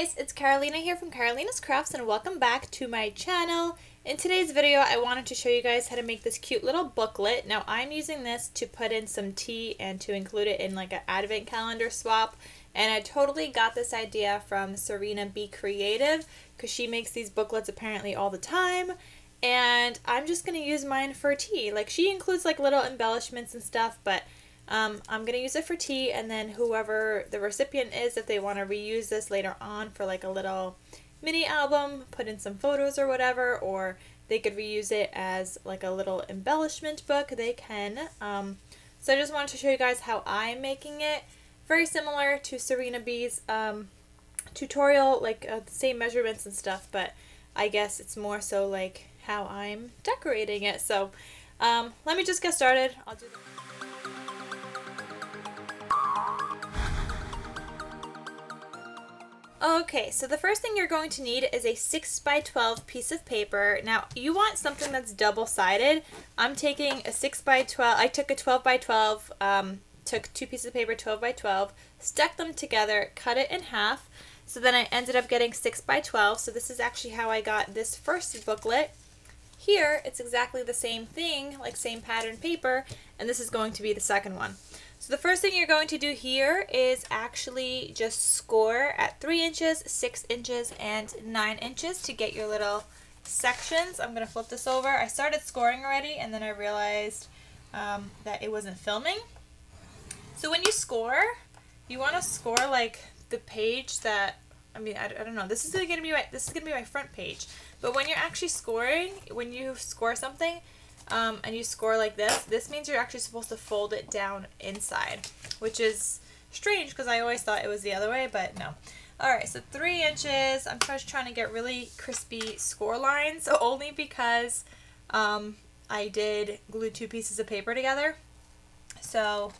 guys, it's Carolina here from KarolinasKrafts and welcome back to my channel. In today's video I wanted to show you guys how to make this cute little booklet. Now I'm using this to put in some tea and to include it in like an advent calendar swap, and I totally got this idea from Serena Be Creative because she makes these booklets apparently all the time, and I'm just going to use mine for tea. Like, she includes like little embellishments and stuff, but I'm going to use it for tea, and then whoever the recipient is, if they want to reuse this later on for like a little mini album, put in some photos or whatever, or they could reuse it as like a little embellishment book, they can. So I just wanted to show you guys how I'm making it. Very similar to Serena B's tutorial, like the same measurements and stuff, but I guess it's more so like how I'm decorating it. So let me just get started. I'll do Okay, so the first thing you're going to need is a 6x12 piece of paper. Now, you want something that's double-sided. I'm taking a 6x12, I took a 12x12, took two pieces of paper, 12x12, stuck them together, cut it in half, so then I ended up getting 6x12, so this is actually how I got this first booklet. Here, it's exactly the same thing, like same pattern paper, and this is going to be the second one. So the first thing you're going to do here is actually just score at 3 inches, 6 inches, and 9 inches to get your little sections. I'm going to flip this over. I started scoring already, and then I realized that it wasn't filming. So when you score, you want to score like the page that, I don't know, this is going to be my front page. But when you're actually scoring, when you score something, and you score like this means you're actually supposed to fold it down inside, which is strange because I always thought it was the other way, but no. Alright, so 3 inches. I'm just trying to get really crispy score lines, only because I did glue two pieces of paper together. So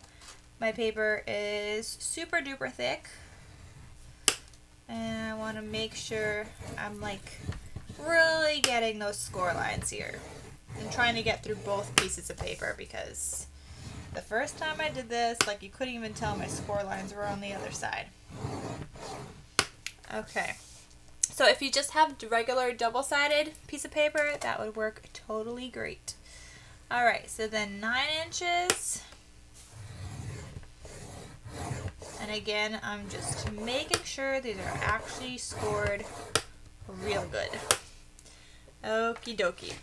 my paper is super duper thick, and I want to make sure I'm like really getting those score lines here. I'm trying to get through both pieces of paper because the first time I did this, like, you couldn't even tell my score lines were on the other side. Okay, so if you just have regular double-sided piece of paper, that would work totally great. Alright, so then 9 inches. And again, I'm just making sure these are actually scored real good. Okie dokie.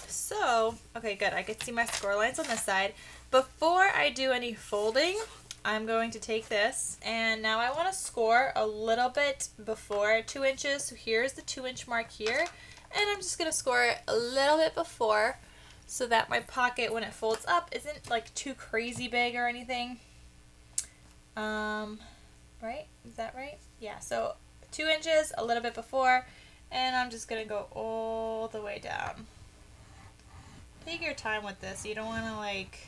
So, okay, good. I can see my score lines on this side. Before I do any folding, I'm going to take this, and now I want to score a little bit before 2 inches. So here's the 2-inch mark here, and I'm just going to score it a little bit before so that my pocket, when it folds up, isn't like too crazy big or anything. Right? Is that right? Yeah, so 2 inches, a little bit before, and I'm just going to go all the way down. Take your time with this. You don't want to like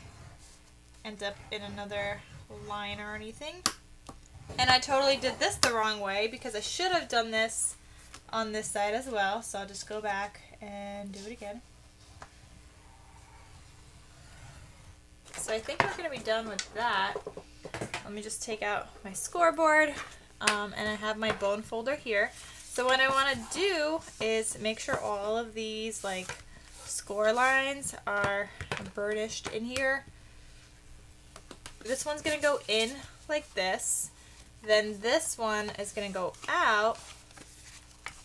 end up in another line or anything. And I totally did this the wrong way because I should have done this on this side as well. So I'll just go back and do it again. So I think we're going to be done with that. Let me just take out my scoreboard, and I have my bone folder here. So what I want to do is make sure all of these like score lines are burnished in here. This one's going to go in like this. Then this one is going to go out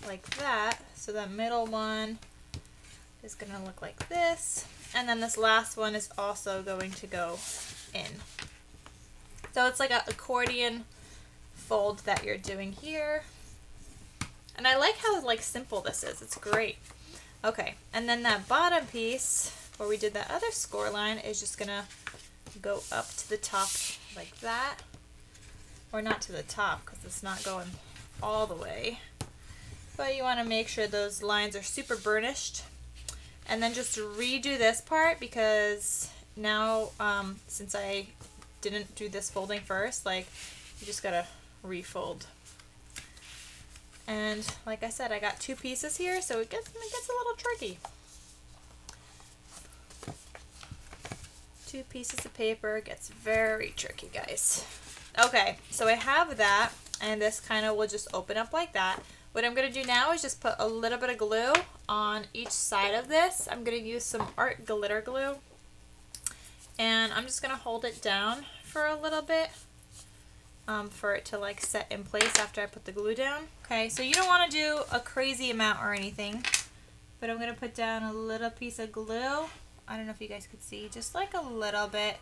like that. So that middle one is going to look like this. And then this last one is also going to go in. So it's like an accordion fold that you're doing here. And I like how like simple this is. It's great. Okay, and then that bottom piece where we did that other score line is just gonna go up to the top like that. Or not to the top because it's not going all the way. But you want to make sure those lines are super burnished. And then just redo this part because now, since I didn't do this folding first, like, you just gotta refold. And like I said, I got two pieces here, so it gets a little tricky. 2 pieces of paper gets very tricky, guys. Okay, so I have that, and this kind of will just open up like that. What I'm going to do now is just put a little bit of glue on each side of this. I'm going to use some art glitter glue, and I'm just going to hold it down for a little bit for it to like set in place after I put the glue down. Okay, so you don't want to do a crazy amount or anything, but I'm going to put down a little piece of glue. I don't know if you guys could see, just like a little bit,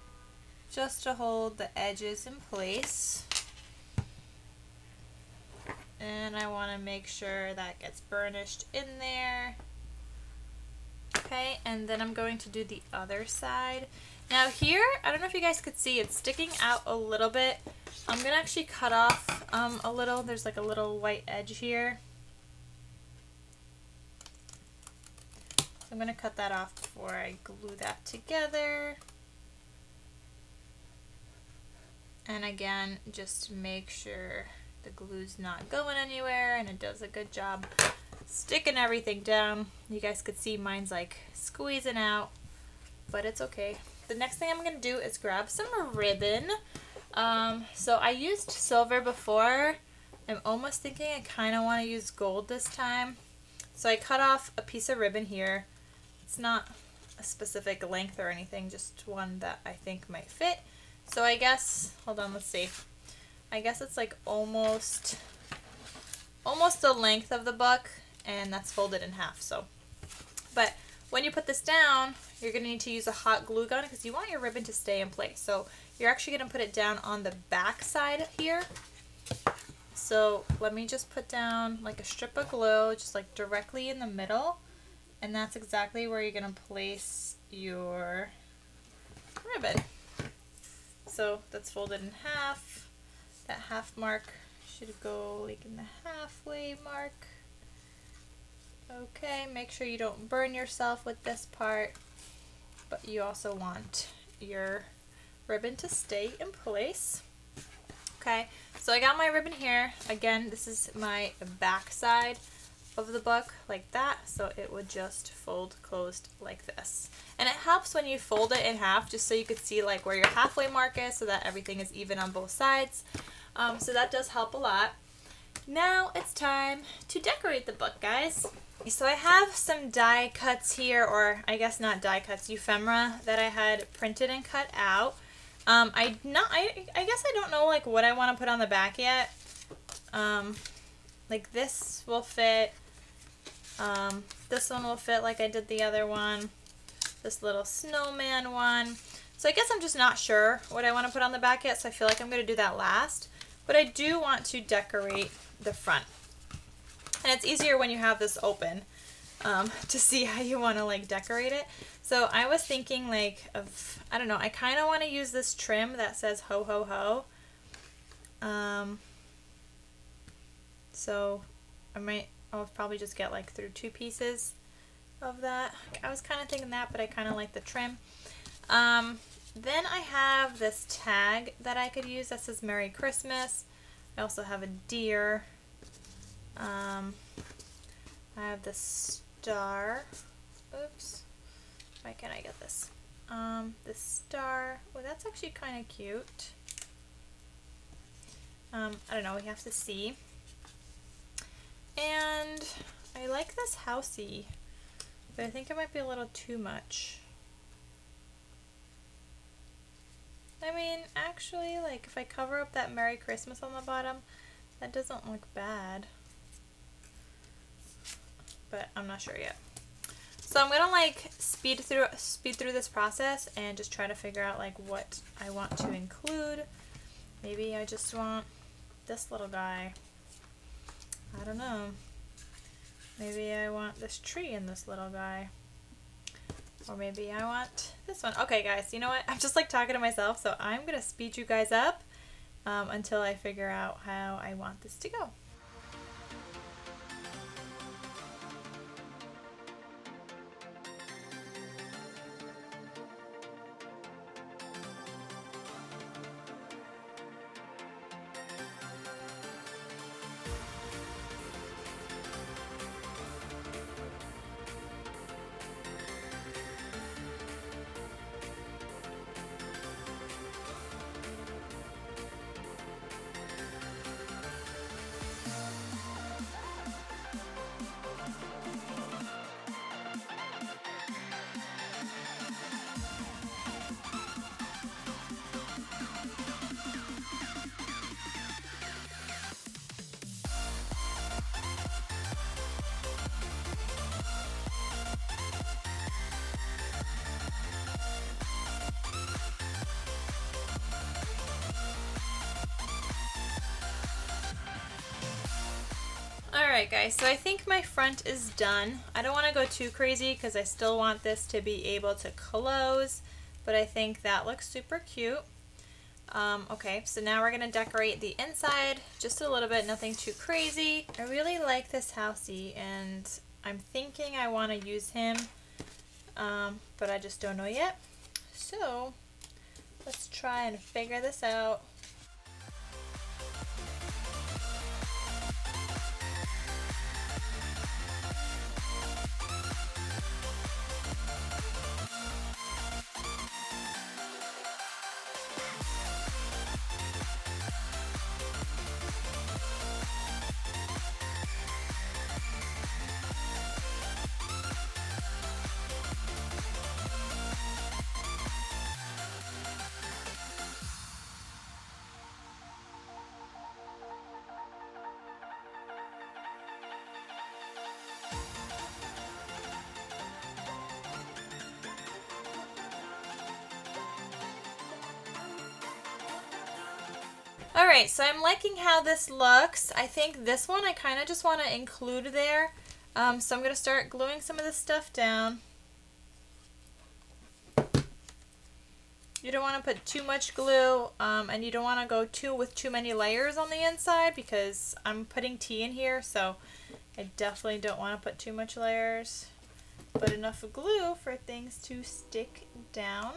just to hold the edges in place. And I want to make sure that gets burnished in there. Okay, and then I'm going to do the other side. Now here, I don't know if you guys could see, it's sticking out a little bit. I'm going to actually cut off a little. There's like a little white edge here. So I'm going to cut that off before I glue that together. And again, just make sure the glue's not going anywhere, and it does a good job sticking everything down. You guys could see mine's like squeezing out, but it's okay. The next thing I'm going to do is grab some ribbon. So I used silver before. I'm almost thinking I kind of want to use gold this time. So I cut off a piece of ribbon here. It's not a specific length or anything, just one that I think might fit. So I guess, hold on, let's see. I guess it's like almost the length of the book, and that's folded in half. So, but when you put this down, you're going to need to use a hot glue gun because you want your ribbon to stay in place. So you're actually going to put it down on the back side here. So let me just put down like a strip of glue, just like directly in the middle, and that's exactly where you're going to place your ribbon. So that's folded in half. That half mark should go like in the halfway mark. Okay, make sure you don't burn yourself with this part, but you also want your ribbon to stay in place. Okay, so I got my ribbon here. Again, this is my back side of the book like that, so it would just fold closed like this. And it helps when you fold it in half, just so you could see like where your halfway mark is, so that everything is even on both sides. So that does help a lot. Now it's time to decorate the book, guys. So I have some die cuts here, or I guess not die cuts, ephemera that I had printed and cut out. I guess I don't know like what I want to put on the back yet. Like this will fit. This one will fit like I did the other one. This little snowman one. So I guess I'm just not sure what I want to put on the back yet, so I feel like I'm going to do that last. But I do want to decorate the front. And it's easier when you have this open to see how you want to like decorate it. So I was thinking like of, I don't know, I kind of want to use this trim that says ho ho ho. So I'll probably just get like through 2 pieces of that. I was kind of thinking that, but I kind of like the trim. Then I have this tag that I could use that says Merry Christmas. I also have a deer. I have this star. Oops. Why can't I get this? This star. Well, that's actually kind of cute. I don't know. We have to see. And I like this housey, but I think it might be a little too much. I mean, actually, like, if I cover up that Merry Christmas on the bottom, that doesn't look bad. But I'm not sure yet. So I'm gonna like speed through this process and just try to figure out like what I want to include. Maybe I just want this little guy. I don't know. Maybe I want this tree in this little guy. Or maybe I want this one. Okay, guys, you know what? I'm just like talking to myself, so I'm going to speed you guys up until I figure out how I want this to go. Alright guys, so I think my front is done. I don't want to go too crazy because I still want this to be able to close, but I think that looks super cute. Okay, so now we're going to decorate the inside just a little bit, nothing too crazy. I really like this housey and I'm thinking I want to use him, but I just don't know yet. So let's try and figure this out. Alright, so I'm liking how this looks. I think this one I kind of just want to include there. So I'm going to start gluing some of this stuff down. You don't want to put too much glue, and you don't want to go with too many layers on the inside because I'm putting tea in here, so I definitely don't want to put too much layers, but enough glue for things to stick down.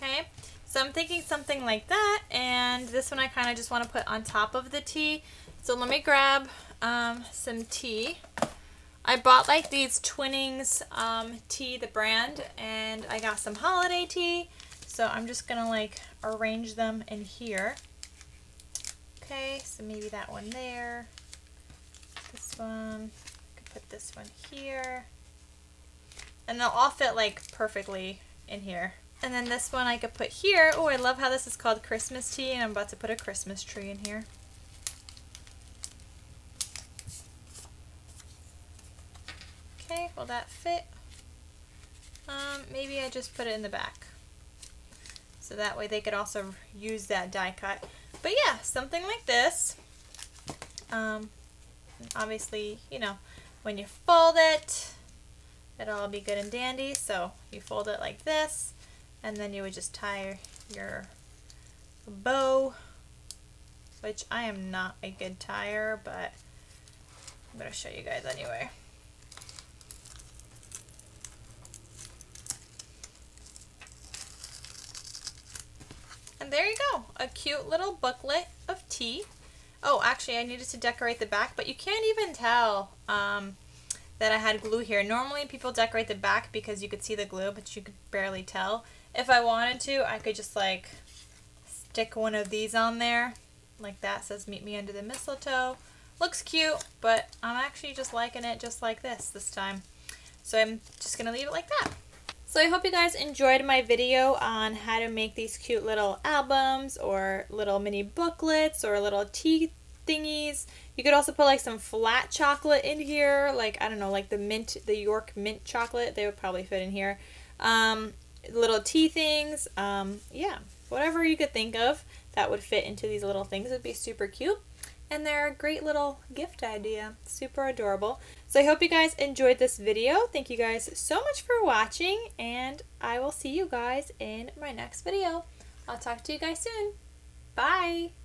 Okay, so I'm thinking something like that, and this one I kind of just want to put on top of the tea. So let me grab some tea. I bought like these Twinnings tea, the brand, and I got some holiday tea. So I'm just gonna like arrange them in here. Okay, so maybe that one there. This one, I could put this one here. And they'll all fit like perfectly in here. And then this one I could put here. Oh, I love how this is called Christmas tea, and I'm about to put a Christmas tree in here. Okay, will that fit? Maybe I just put it in the back. So that way they could also use that die cut. But yeah, something like this. Obviously, you know, when you fold it, it'll all be good and dandy. So you fold it like this. And then you would just tie your bow, which I am not a good tire, but I'm going to show you guys anyway. And there you go, a cute little booklet of tea. Oh, actually I needed to decorate the back, but you can't even tell that I had glue here. Normally people decorate the back because you could see the glue, but you could barely tell. If I wanted to, I could just like stick one of these on there, like that. Says meet me under the mistletoe. Looks cute, but I'm actually just liking it just like this time. So I'm just gonna leave it like that. So I hope you guys enjoyed my video on how to make these cute little albums or little mini booklets or little tea thingies. You could also put like some flat chocolate in here, like I don't know, like the York mint chocolate. They would probably fit in here. Little tea things, yeah, whatever you could think of that would fit into these little things would be super cute. And they're a great little gift idea, super adorable. So I hope you guys enjoyed this video. Thank you guys so much for watching, and I will see you guys in my next video. I'll talk to you guys soon. Bye!